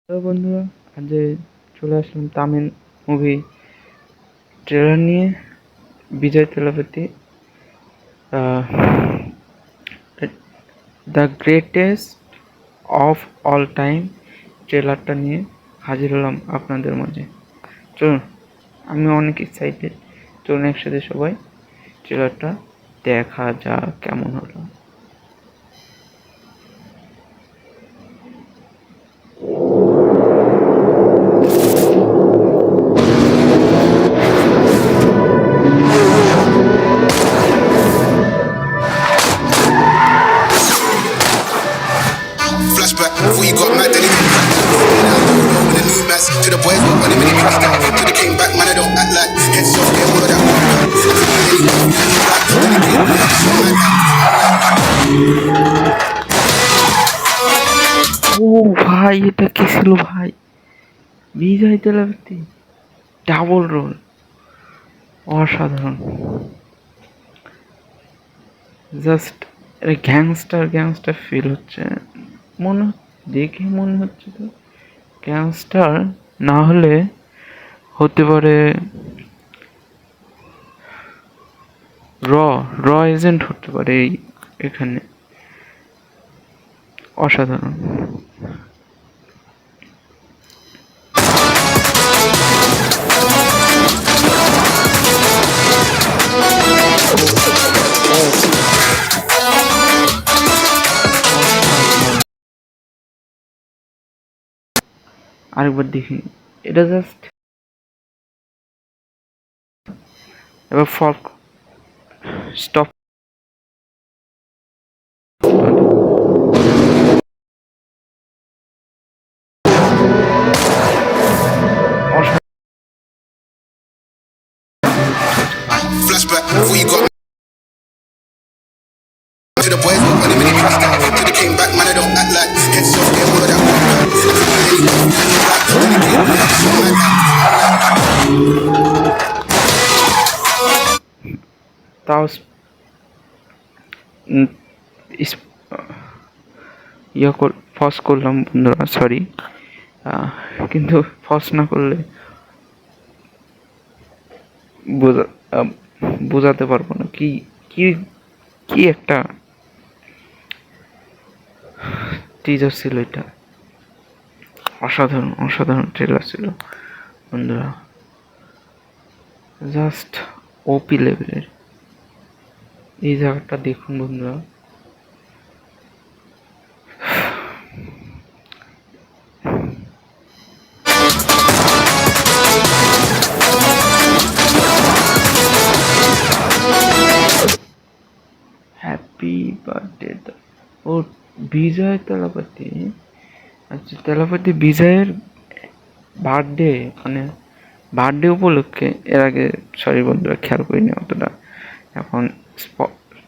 তো বন্ধুরা, আজ চলে আসলাম তামিল মুভি ট্রেলার নিয়ে। Vijay Thalapathy the greatest of all time ট্রেলারটা নিয়ে হাজির হলাম আপনাদের মাঝে। চলুন, আমি অনেক এক্সাইটেড। চলুন একসাথে সবাই ট্রেলারটা দেখা যাক কেমন হলো। Flashback, before you got mad, then it came back. When the new mass to the boys, but when the minute crashed out, to the came back, man, I don't act like heads off, get all of that. ও ভাই, এটা কি ছিল ভাই? বিজয় তেলাপতি double role, অসাধারণ। Just gangster gangster feel হচ্ছে, দেখে মনে হচ্ছে তো গ্যাংস্টার না হলে হতে পারে র র এজেন্ট হতে পারে এখানে। অসাধারণ। আরেকবার দেখি, এটা জাস্ট এবার flock stop. Flashback, before you got to the boys, but when the minute crashed out, to the came back, man, I don't act like heads off, get all of that. তাও ফস করলাম বন্ধুরা, sorry. কিন্তু ফস না করলে বোঝাতে পারবো না কি কি কি একটা টিজার ছিল এটা। অসাধারণ অসাধারণ ট্রেলার ছিল বন্ধুরা, জাস্ট ওপি লেভেলের। এই জায়গাটা দেখুন বন্ধুরা, হ্যাপি বার্থডে। ও বিজয় তেলাপতি, আচ্ছা তেলাপতি বিজয়ের বার্থডে, মানে বার্থডে উপলক্ষে। এর আগে সরি বন্ধুরা, খেয়াল করিনি অতটা। এখন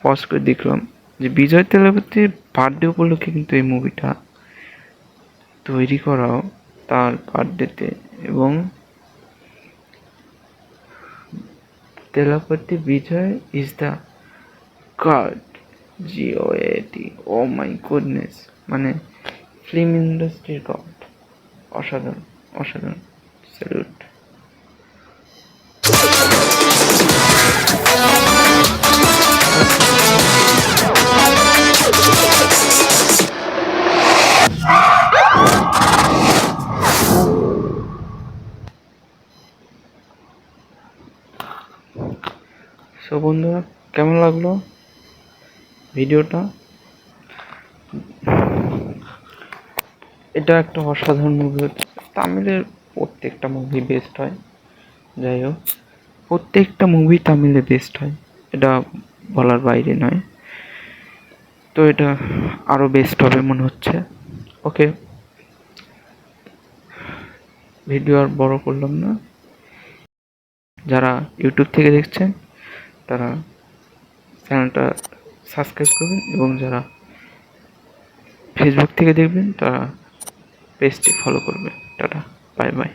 পজ করে দেখলাম যে বিজয় তেলাপতির বার্থডে উপলক্ষে কিন্তু এই মুভিটা তৈরি করাও তার বার্থডেতে। এবং Thalapathy Vijay is the god, GOAT. Oh my goodness, মানে ফিল্ম ইন্ডাস্ট্রির গড। অসাধারণ অসাধারণ, স্যালুট। সো বন্ধুরা, কেমন লাগলো ভিডিওটা? এটা একটা অসাধারণ মুভি হচ্ছে। তামিলের প্রত্যেকটা মুভি বেস্ট হয়, যাই হোক প্রত্যেকটা মুভি তামিলে বেস্ট হয়, এটা বলার বাইরে নয়। তো এটা আরও বেস্ট হবে মনে হচ্ছে। ওকে, ভিডিও আর বড় করলাম না। যারা ইউটিউব থেকে দেখছেন তারা চ্যানেলটা সাবস্ক্রাইব করবেন, এবং যারা ফেসবুক থেকে দেখবেন তারা পেজটি ফলো করবেন। Tata, bye bye.